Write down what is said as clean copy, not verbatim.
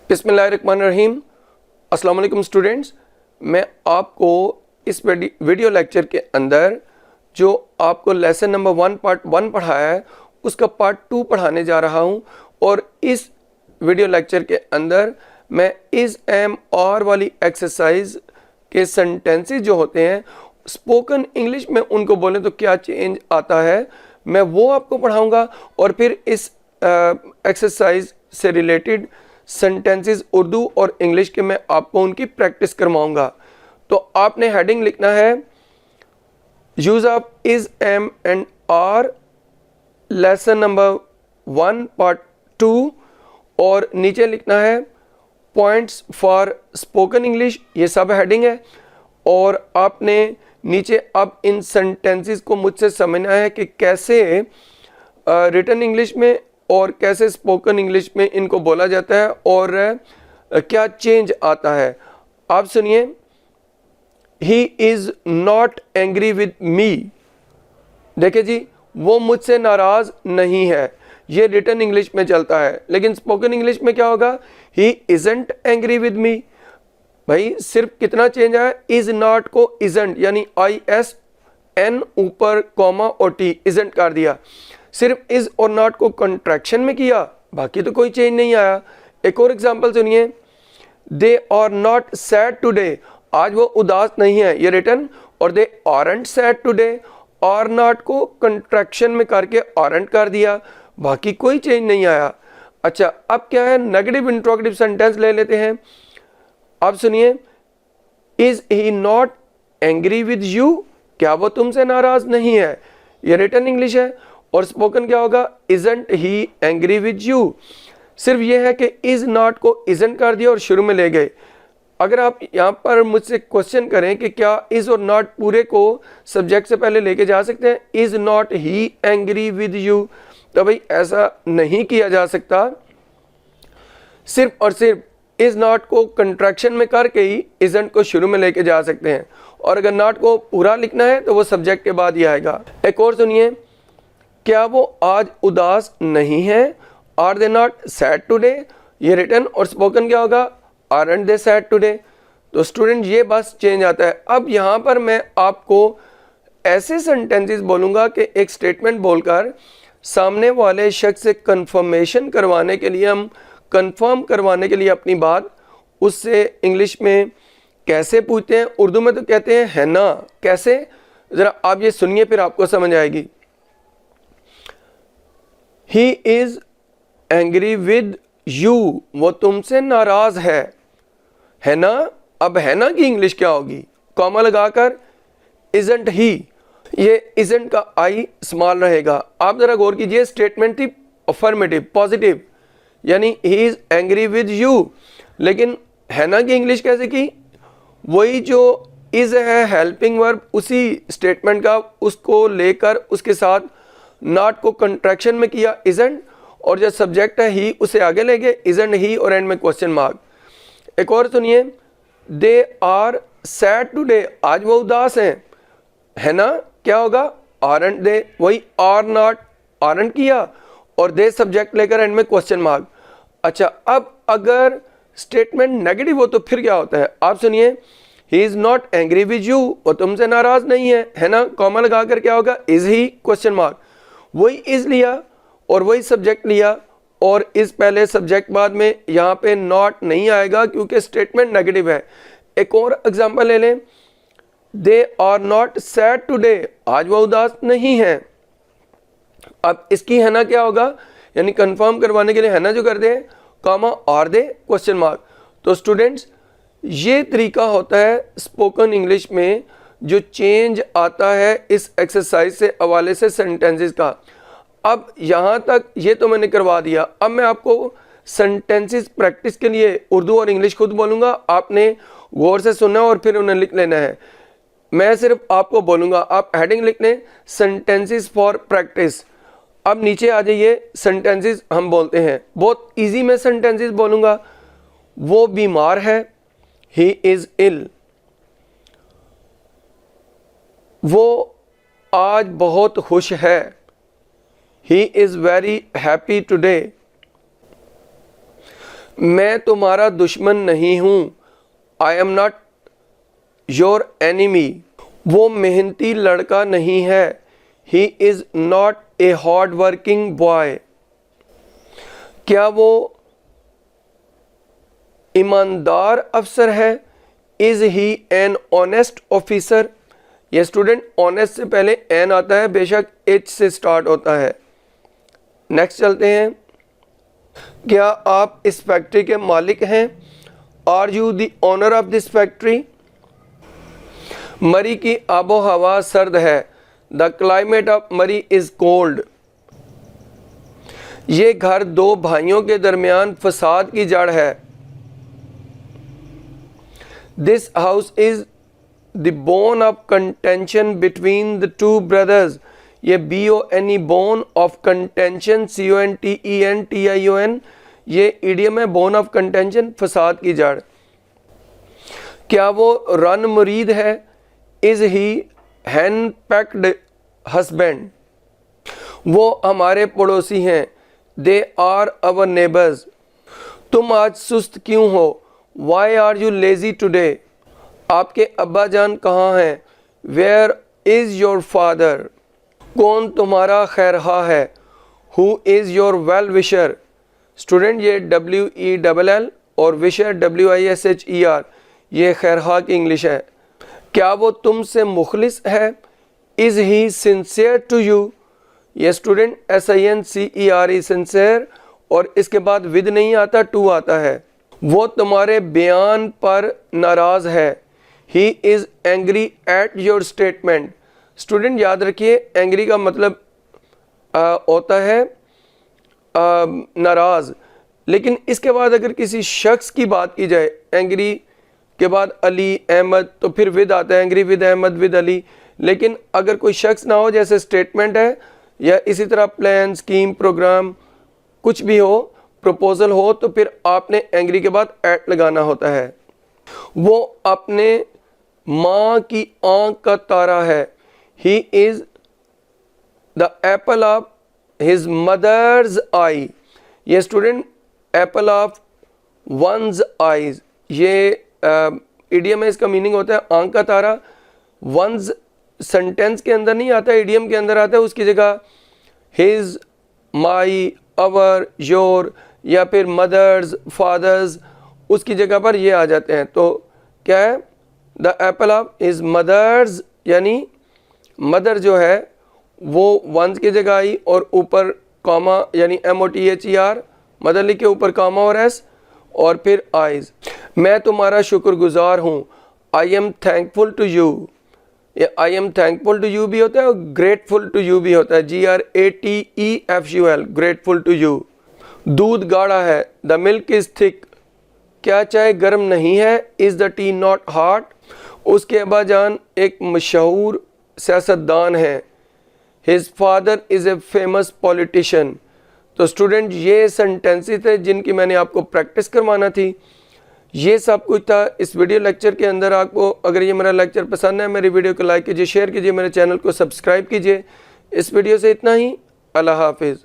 बिस्मिल्लाहिर्रहमानिर्रहीम। अस्सलाम वालेकुम स्टूडेंट्स, मैं आपको इस वीडियो लेक्चर के अंदर जो आपको लेसन नंबर 1 पार्ट 1 पढ़ाया है उसका पार्ट 2 पढ़ाने जा रहा हूं। और इस वीडियो लेक्चर के अंदर मैं इज़ एम और वाली एक्सरसाइज के सेंटेंसेस जो होते हैं स्पोकन इंग्लिश में उनको बोलें तो क्या चेंज आता है, मैं वो आपको पढ़ाऊंगा। और फिर इस एक्सरसाइज से रिलेटेड सेंटेंसेस उर्दू और इंग्लिश के मैं आपको उनकी प्रैक्टिस करवाऊंगा। तो आपने हेडिंग लिखना है use of is am and are lesson number 1 part 2 और नीचे लिखना है पॉइंट्स फॉर स्पोकन इंग्लिश, ये सब हेडिंग है। और आपने नीचे अब इन सेंटेंसेस को मुझसे समझना है कि कैसे रिटन इंग्लिश में और कैसे स्पोकन इंग्लिश में इनको बोला जाता है और क्या चेंज आता है। आप सुनिए, he is not angry with me. देखिए जी, वो मुझसे नाराज़ नहीं है, ये रिटन इंग्लिश में चलता है। लेकिन स्पोकन इंग्लिश में क्या होगा, ही इज़ंट एंग्री विद मी। भाई सिर्फ कितना चेंज आया, इज़ नॉट को इज़ंट यानी ISN ऊपर कॉमा और T इज़ंट कर दिया। सिर्फ इज और नॉट को कंट्रैक्शन में किया, बाकी तो कोई चेंज नहीं आया। एक और एग्जांपल सुनिए, they are not sad today, आज वो उदास नहीं है, ये रिटन। और they aren't sad today, are not को कंट्रैक्शन में करके आरंट कर दिया, बाकी कोई चेंज नहीं आया। अच्छा, अब क्या है, नेगेटिव इंट्रोगेटिव सेंटेंस ले लेते हैं। अब सुनिए, is he not angry with you, क्या वो तुमसे नाराज नहीं है, ये रिटन इंग्लिश है। और स्पोकन क्या होगा, isn't he angry with you. सिर्फ ये है कि इज नॉट को इजंट कर दिया और शुरू में ले गए। अगर आप यहाँ पर मुझसे क्वेश्चन करें कि क्या इज और नॉट पूरे को सब्जेक्ट से पहले लेके जा सकते हैं, is not he angry with you, तो भाई ऐसा नहीं किया जा सकता। सिर्फ और सिर्फ इज नॉट को कंट्रैक्शन में करके ही इजंट को शुरू में लेके जा सकते हैं। और अगर नॉट को पूरा लिखना है तो वो सब्जेक्ट के बाद ही आएगा। एक और सुनिए, क्या वो आज उदास नहीं है, are they not sad today, ये रिटन। और स्पोकन क्या होगा, आरंट दे सैड टुडे। तो स्टूडेंट ये बस चेंज आता है। अब यहाँ पर मैं आपको ऐसे सेंटेंसेस बोलूँगा कि एक स्टेटमेंट बोलकर सामने वाले शख्स से कंफर्मेशन करवाने के लिए, हम कंफर्म करवाने के लिए अपनी बात उससे इंग्लिश में कैसे पूछते हैं, उर्दू में तो कहते हैं है ना। कैसे, ज़रा आप ये सुनिए फिर आपको समझ आएगी। He is angry with you, वो तुमसे नाराज है ना। अब है ना की इंग्लिश क्या होगी, कॉमा लगाकर isn't he, ये isn't का I स्मॉल रहेगा। आप जरा गौर कीजिए, स्टेटमेंट थी अफर्मेटिव पॉजिटिव, यानी he is angry with you। लेकिन है ना की इंग्लिश कैसे की, वही जो is है हेल्पिंग वर्ब, उसी स्टेटमेंट का उसको लेकर उसके साथ नॉट को कंट्रैक्शन में किया इजंट, और जो सब्जेक्ट है ही उसे आगे ले गए इजंट ही और एंड में क्वेश्चन मार्क। एक और सुनिए, दे आर सैड टुडे, आज वो उदास हैं, है ना, क्या होगा, आरंट दे, वही आर नॉट आरंट किया और दे सब्जेक्ट लेकर एंड में क्वेश्चन मार्क। अच्छा, अब अगर स्टेटमेंट नेगेटिव हो तो फिर क्या होता है, आप सुनिए, he is not angry with you, वो तुमसे नाराज नहीं है ना, कॉमा लगाकर क्या होगा, इज ही क्वेश्चन मार्क। वही इज लिया और वही सब्जेक्ट लिया और इस पहले सब्जेक्ट बाद में, यहाँ पे नॉट नहीं आएगा क्योंकि स्टेटमेंट नेगेटिव है। एक और एग्जांपल ले लें, they are not sad today, आज वो उदास नहीं है। अब इसकी है ना क्या होगा, यानी कंफर्म करवाने के लिए है ना जो कर दे, comma are they question mark. तो स्टूडेंट्स, ये तरीका होता है स्पोकन इंग्लिश में जो चेंज आता है इस एक्सरसाइज से हवाले से सेंटेंसेस का। अब यहाँ तक ये तो मैंने करवा दिया, अब मैं आपको सेंटेंसेस प्रैक्टिस के लिए उर्दू और इंग्लिश खुद बोलूँगा, आपने गौर से सुनना और फिर उन्हें लिख लेना है। मैं सिर्फ आपको बोलूँगा, आप हेडिंग लिख लें सेंटेंसेस फॉर प्रैक्टिस। अब नीचे आ जाइए, सेंटेंसेस हम बोलते हैं, बहुत ईजी में सेंटेंसेस बोलूँगा। वो बीमार है, ही इज़ इल, वो आज बहुत खुश है, he is very happy today. मैं तुम्हारा दुश्मन नहीं हूँ, I am not your enemy. वो मेहनती लड़का नहीं है, he is not a hard working boy. क्या वो ईमानदार अफसर है, is he an honest officer. ये स्टूडेंट ऑनेस्ट से पहले एन आता है, बेशक एच से स्टार्ट होता है। नेक्स्ट चलते हैं। क्या आप इस फैक्ट्री के मालिक हैं, are you the owner of this factory. Murree की आबो हवा सर्द है, the climate of Murree is cold. ये घर दो भाइयों के दरमियान फसाद की जड़ है। This house is the bone of contention between the two brothers. ये BONE bone of contention, CONTENTION, ये इडियम है, बोन ऑफ कंटेंशन, फसाद की जड़। क्या वो रन मुरीद है, is he henpecked husband. वो हमारे पड़ोसी हैं, दे आर अवर नेबर्स। तुम आज सुस्त क्यों हो, why are you lazy today. आपके अब्बा जान कहाँ हैं, वेयर इज़ योर फादर। कौन तुम्हारा खैरहा है, who is your well wisher. Student ये WELL और विशर WISHER, ये खैरहा की इंग्लिश है। क्या वो तुमसे मुखलिस है, is he sincere to you. ये स्टूडेंट SINCERE सिंसियर, और इसके बाद विद नहीं आता, टू आता है। वो तुम्हारे बयान पर नाराज़ है, he is angry at your statement. Student याद रखिए, एंग्री का मतलब होता है नाराज़, लेकिन इसके बाद अगर किसी शख्स की बात की जाए, एंग्री के बाद अली अहमद, तो फिर विद आता है, angry with Ahmed with Ali. लेकिन अगर कोई शख्स ना हो, जैसे स्टेटमेंट है, या इसी तरह प्लान, स्कीम, प्रोग्राम, कुछ भी हो, प्रपोजल हो, तो फिर आपने एंग्री के बाद एट लगाना होता है। वो अपने माँ की आंख का तारा है, he is the apple of his mother's eye. ये student apple of one's eyes, ये इडियम है, इसका मीनिंग होता है आंख का तारा। वंस सेंटेंस के अंदर नहीं आता, इडियम के अंदर आता है, उसकी जगह हिज, माई, अवर, योर, या फिर मदर्स, फादर्स, उसकी जगह पर ये आ जाते हैं। तो क्या है, the apple of his mother's, यानी मदर जो है वो वंस की जगह आई, और ऊपर कॉमा यानी MOTHER, मदर लिखे, ऊपर कॉमा और S, और फिर आइज। मैं तुम्हारा शुक्रगुजार हूँ, I am thankful to you. ये I am thankful to you भी होता है और ग्रेटफुल टू यू भी होता है, GRATEFUL, ग्रेटफुल टू यू। दूध गाढ़ा है, द मिल्क इज़ थिक। क्या चाय गर्म नहीं है, is the T not hot. उसके अब्बा जान एक मशहूर सियासतदान है, his father is a famous politician. तो स्टूडेंट ये सेंटेंसेस थे जिनकी मैंने आपको प्रैक्टिस करवाना थी। ये सब कुछ था इस वीडियो लेक्चर के अंदर। आपको अगर ये मेरा लेक्चर पसंद है, मेरी वीडियो को लाइक कीजिए, शेयर कीजिए, मेरे चैनल को सब्सक्राइब कीजिए। इस वीडियो से इतना ही। अल्लाह हाफिज़।